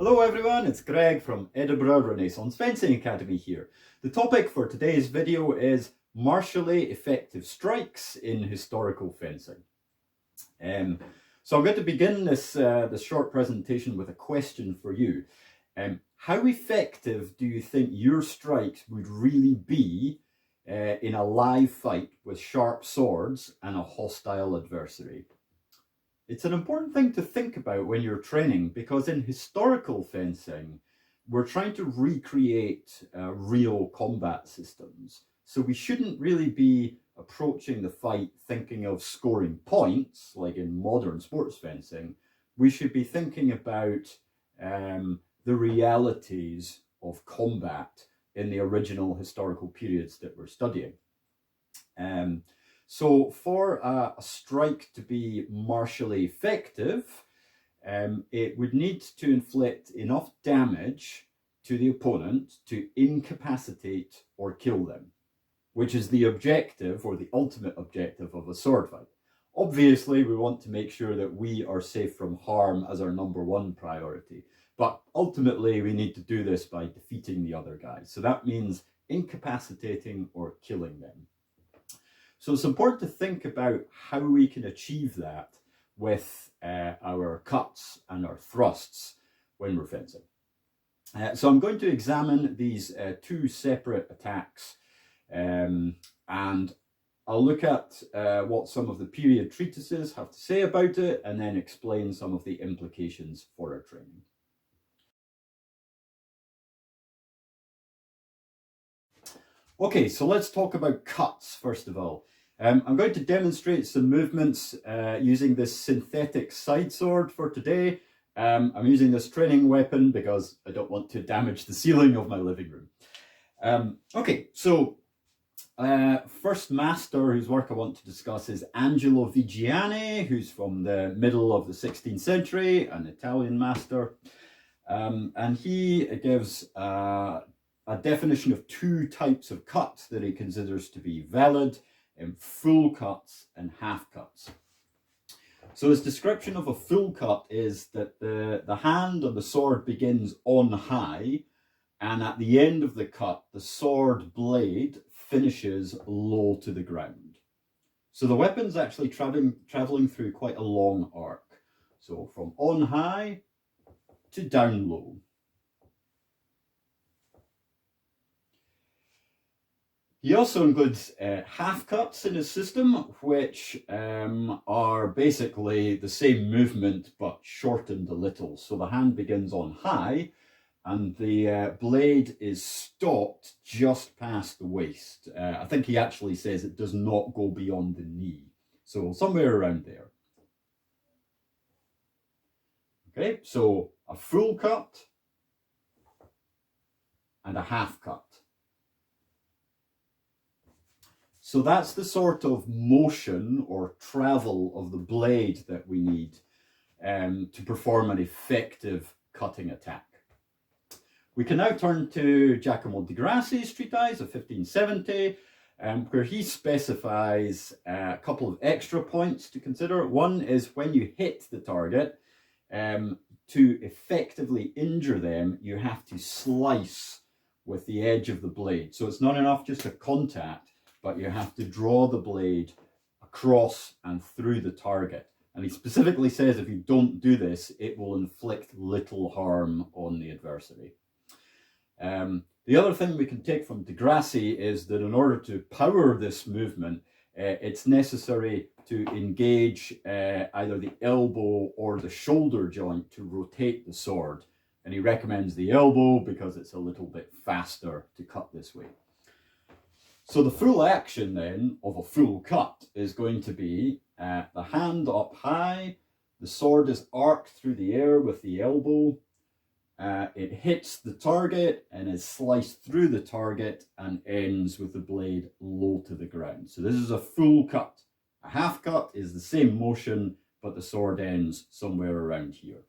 Hello everyone, it's Greg from Edinburgh Renaissance Fencing Academy here. The topic for today's video is martially effective strikes in historical fencing. So I'm going to begin this short presentation with a question for you. How effective do you think your strikes would really be in a live fight with sharp swords and a hostile adversary? It's an important thing to think about when you're training, because in historical fencing, we're trying to recreate real combat systems. So we shouldn't really be approaching the fight thinking of scoring points, like in modern sports fencing. We should be thinking about the realities of combat in the original historical periods that we're studying. So for a strike to be martially effective, it would need to inflict enough damage to the opponent to incapacitate or kill them, which is the objective or the ultimate objective of a sword fight. Obviously, we want to make sure that we are safe from harm as our #1 priority, but ultimately we need to do this by defeating the other guys. So that means incapacitating or killing them. So it's important to think about how we can achieve that with our cuts and our thrusts when we're fencing. So I'm going to examine these two separate attacks, and I'll look at what some of the period treatises have to say about it, and then explain some of the implications for our training. Okay, so let's talk about cuts first of all. I'm going to demonstrate some movements using this synthetic side sword for today. I'm using this training weapon because I don't want to damage the ceiling of my living room. Okay, so first master whose work I want to discuss is Angelo Vigiani, who's from the middle of the 16th century, an Italian master. And he gives a definition of two types of cuts that he considers to be valid: full cuts and half cuts. So his description of a full cut is that the hand on the sword begins on high, and at the end of the cut, the sword blade finishes low to the ground. So the weapon's actually traveling through quite a long arc. So from on high to down low. He also includes half cuts in his system, which are basically the same movement but shortened a little. So the hand begins on high and the blade is stopped just past the waist. I think he actually says it does not go beyond the knee. So somewhere around there. Okay, so a full cut and a half cut. So that's the sort of motion or travel of the blade that we need to perform an effective cutting attack. We can now turn to Giacomo di Grassi's treatise of 1570, where he specifies a couple of extra points to consider. One is when you hit the target, to effectively injure them, you have to slice with the edge of the blade. So it's not enough just to contact, but you have to draw the blade across and through the target. And he specifically says if you don't do this, it will inflict little harm on the adversary. The other thing we can take from di Grassi is that in order to power this movement, it's necessary to engage either the elbow or the shoulder joint to rotate the sword. And he recommends the elbow because it's a little bit faster to cut this way. So the full action then of a full cut is going to be the hand up high, the sword is arced through the air with the elbow, it hits the target and is sliced through the target and ends with the blade low to the ground. So this is a full cut. A half cut is the same motion, but the sword ends somewhere around here.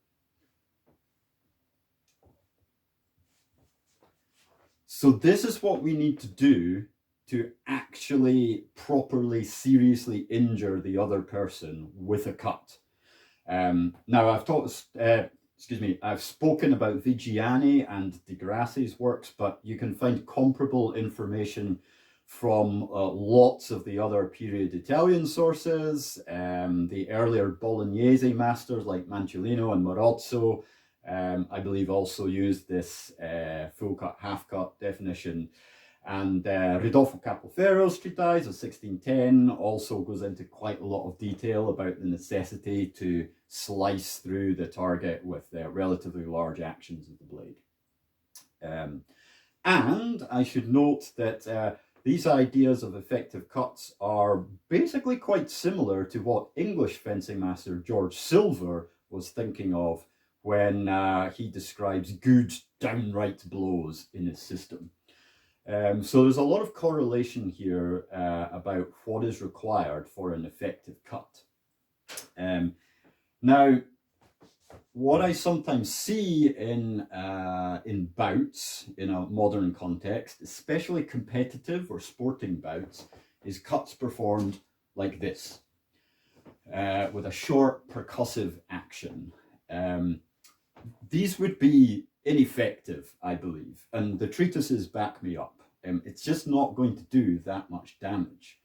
So this is what we need to do to actually properly, seriously injure the other person with a cut. Now, I've excuse me, I've spoken about Vigiani and Di Grassi's works, but you can find comparable information from lots of the other period Italian sources. The earlier Bolognese masters like Manciolino and Marozzo, I believe, also used this full cut, half cut definition. And Ridolfo Capoferro's treatise of 1610 also goes into quite a lot of detail about the necessity to slice through the target with relatively large actions of the blade. And I should note that these ideas of effective cuts are basically quite similar to what English fencing master George Silver was thinking of when he describes good downright blows in his system. So there's a lot of correlation here about what is required for an effective cut. Now, what I sometimes see in bouts in a modern context, especially competitive or sporting bouts, is cuts performed like this, with a short percussive action. These would be ineffective, I believe, and the treatises back me up. It's just not going to do that much damage.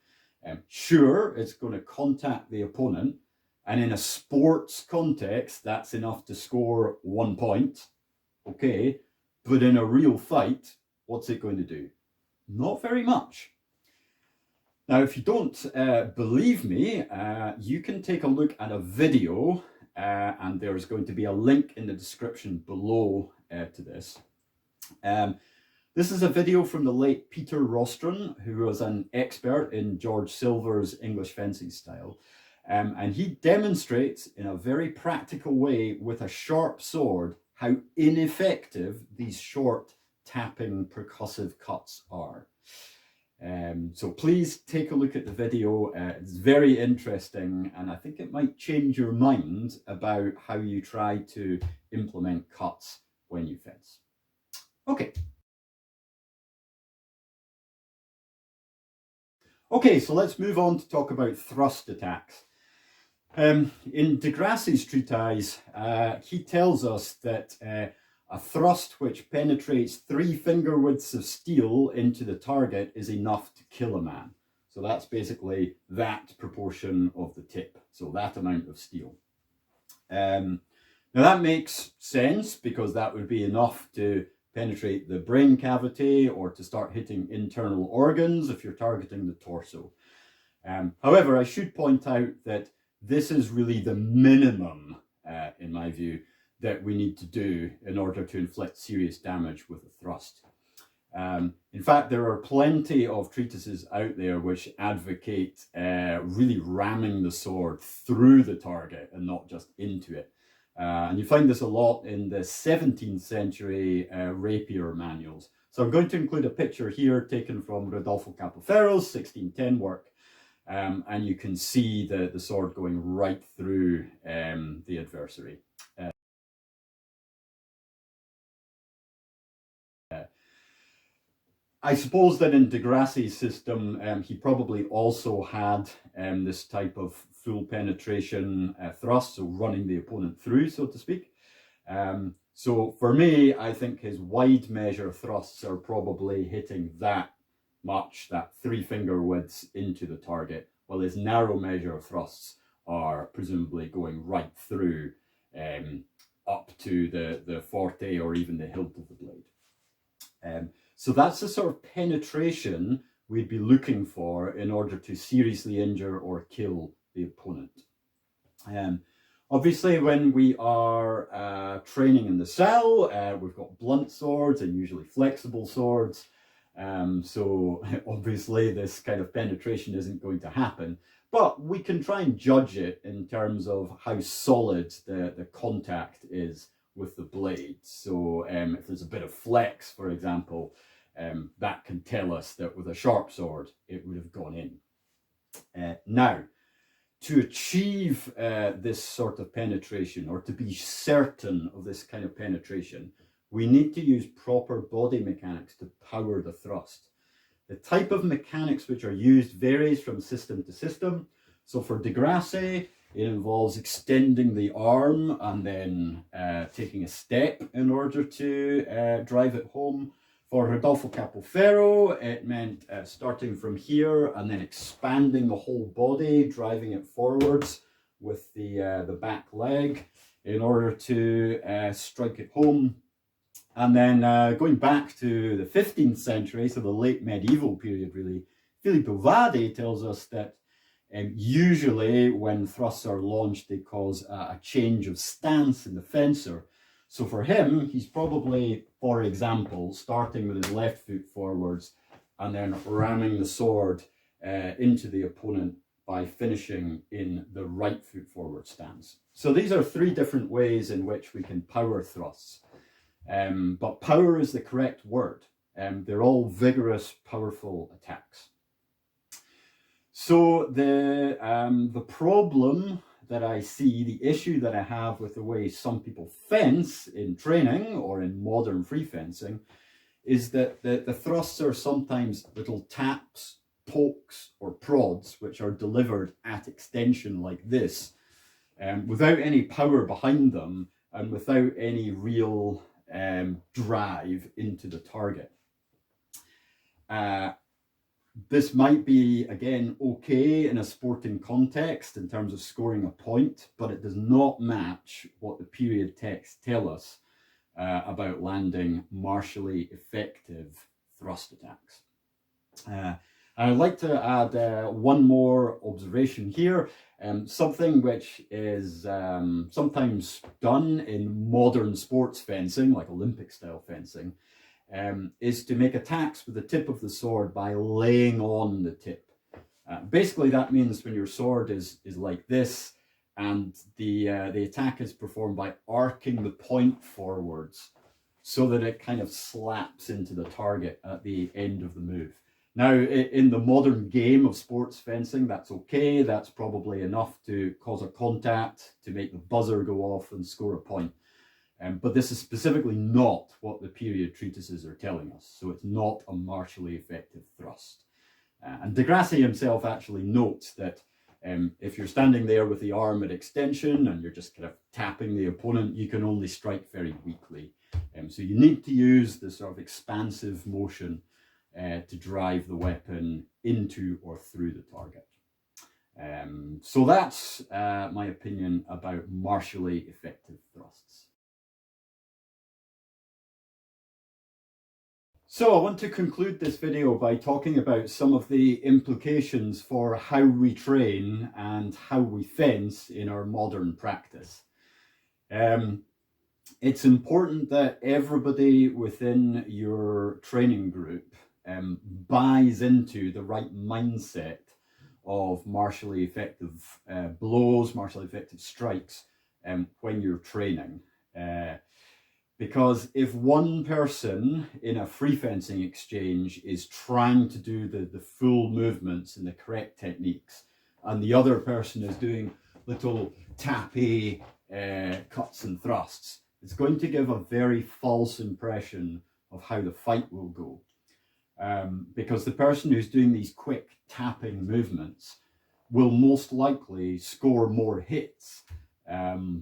Sure, it's going to contact the opponent, and in a sports context, that's enough to score 1 point. Okay, but in a real fight, what's it going to do? Not very much. Now, if you don't believe me, you can take a look at a video, and there's going to be a link in the description below to this. This is a video from the late Peter Rostron, who was an expert in George Silver's English fencing style. And he demonstrates in a very practical way with a sharp sword how ineffective these short tapping percussive cuts are. So please take a look at the video. It's very interesting, and I think it might change your mind about how you try to implement cuts when you fence. Okay. Okay, so let's move on to talk about thrust attacks. In Di Grassi's treatise, he tells us that a thrust which penetrates 3 finger widths of steel into the target is enough to kill a man. So that's basically that proportion of the tip, so that amount of steel. Now that makes sense, because that would be enough to penetrate the brain cavity or to start hitting internal organs if you're targeting the torso. However, I should point out that this is really the minimum, in my view, that we need to do in order to inflict serious damage with a thrust. In fact, there are plenty of treatises out there which advocate really ramming the sword through the target and not just into it. And you find this a lot in the 17th century rapier manuals. So I'm going to include a picture here taken from Rodolfo Capoferro's 1610 work. And you can see the sword going right through the adversary. I suppose that in Di Grassi's system, he probably also had this type of full penetration thrust, so running the opponent through, so to speak. So for me, I think his wide measure thrusts are probably hitting that much, that 3 finger widths into the target, while his narrow measure thrusts are presumably going right through up to the forte or even the hilt of the blade. So that's the sort of penetration we'd be looking for in order to seriously injure or kill the opponent. Obviously, when we are training in the cell, we've got blunt swords and usually flexible swords. So obviously this kind of penetration isn't going to happen, but we can try and judge it in terms of how solid the contact is with the blade. So if there's a bit of flex, for example, that can tell us that with a sharp sword it would have gone in. Now, to achieve this sort of penetration, or to be certain of this kind of penetration, we need to use proper body mechanics to power the thrust. The type of mechanics which are used varies from system to system. So for Di Grassi, It involves extending the arm and then taking a step in order to drive it home. For Rodolfo Capoferro, it meant starting from here and then expanding the whole body, driving it forwards with the back leg in order to strike it home. And then going back to the 15th century, so the late medieval period really, Filippo Vadi tells us that usually when thrusts are launched, they cause a change of stance in the fencer. So for him, he's probably, for example, starting with his left foot forwards and then ramming the sword into the opponent by finishing in the right foot forward stance. So these are three different ways in which we can power thrusts. But power is the correct word. They're all vigorous, powerful attacks. So the problem that I see, the issue that I have with the way some people fence in training or in modern free fencing, is that the thrusts are sometimes little taps, pokes, or prods, which are delivered at extension like this, without any power behind them and without any real drive into the target. This might be, again, okay in a sporting context in terms of scoring a point, but it does not match what the period texts tell us about landing martially effective thrust attacks. I'd like to add one more observation here, something which is sometimes done in modern sports fencing, like Olympic style fencing, is to make attacks with the tip of the sword by laying on the tip. Basically, that means when your sword is like this, and the attack is performed by arcing the point forwards so that it kind of slaps into the target at the end of the move. Now, in the modern game of sports fencing, that's okay. That's probably enough to cause a contact, to make the buzzer go off and score a point. But this is specifically not what the period treatises are telling us. So it's not a martially effective thrust. And de Grassi himself actually notes that if you're standing there with the arm at extension and you're just kind of tapping the opponent, you can only strike very weakly. So you need to use this sort of expansive motion to drive the weapon into or through the target. So that's my opinion about martially effective thrusts. So I want to conclude this video by talking about some of the implications for how we train and how we fence in our modern practice. It's important that everybody within your training group buys into the right mindset of martially effective blows, martially effective strikes when you're training. Because if one person in a free fencing exchange is trying to do the full movements and the correct techniques, and the other person is doing little tappy cuts and thrusts, it's going to give a very false impression of how the fight will go. Because the person who's doing these quick tapping movements will most likely score more hits,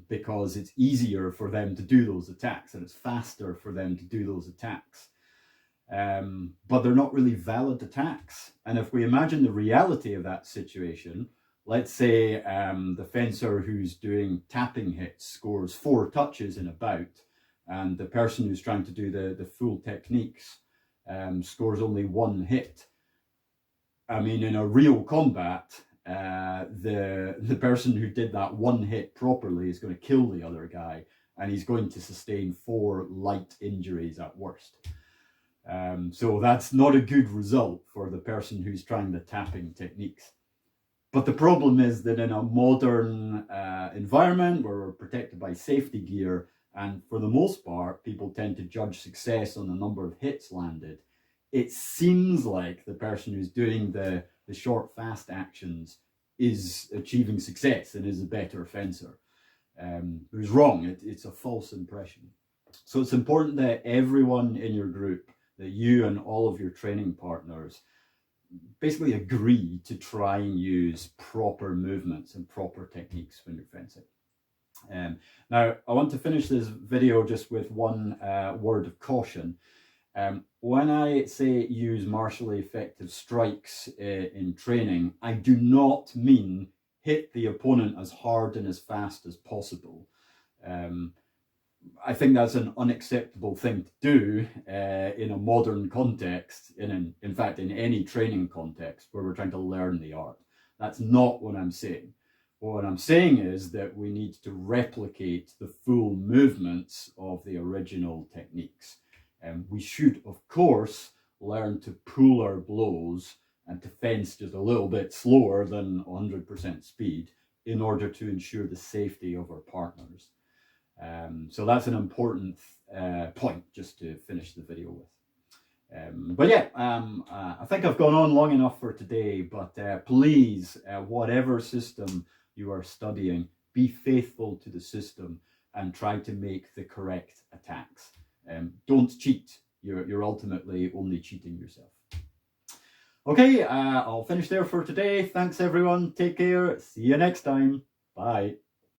because it's easier for them to do those attacks and it's faster for them to do those attacks. But they're not really valid attacks. And if we imagine the reality of that situation, let's say the fencer who's doing tapping hits scores 4 touches in a bout, and the person who's trying to do the full techniques scores only 1 hit. I mean, in a real combat, the person who did that 1 hit properly is going to kill the other guy, and he's going to sustain 4 light injuries at worst. So that's not a good result for the person who's trying the tapping techniques. But the problem is that in a modern environment where we're protected by safety gear, and for the most part, people tend to judge success on the number of hits landed, it seems like the person who's doing the short, fast actions is achieving success and is a better fencer. But it's wrong. It's a false impression. So it's important that everyone in your group, that you and all of your training partners, basically agree to try and use proper movements and proper techniques when you're fencing. Now, I want to finish this video just with one word of caution. When I say use martially effective strikes in training, I do not mean hit the opponent as hard and as fast as possible. I think that's an unacceptable thing to do in a modern context, in fact, in any training context where we're trying to learn the art. That's not what I'm saying. What I'm saying is that we need to replicate the full movements of the original techniques. We should, of course, learn to pull our blows and to fence just a little bit slower than 100% speed in order to ensure the safety of our partners. So that's an important point just to finish the video with. But yeah, I think I've gone on long enough for today, but please, whatever system you are studying, be faithful to the system and try to make the correct attacks. Don't cheat. You're ultimately only cheating yourself. Okay, I'll finish there for today. Thanks everyone. Take care. See you next time. Bye.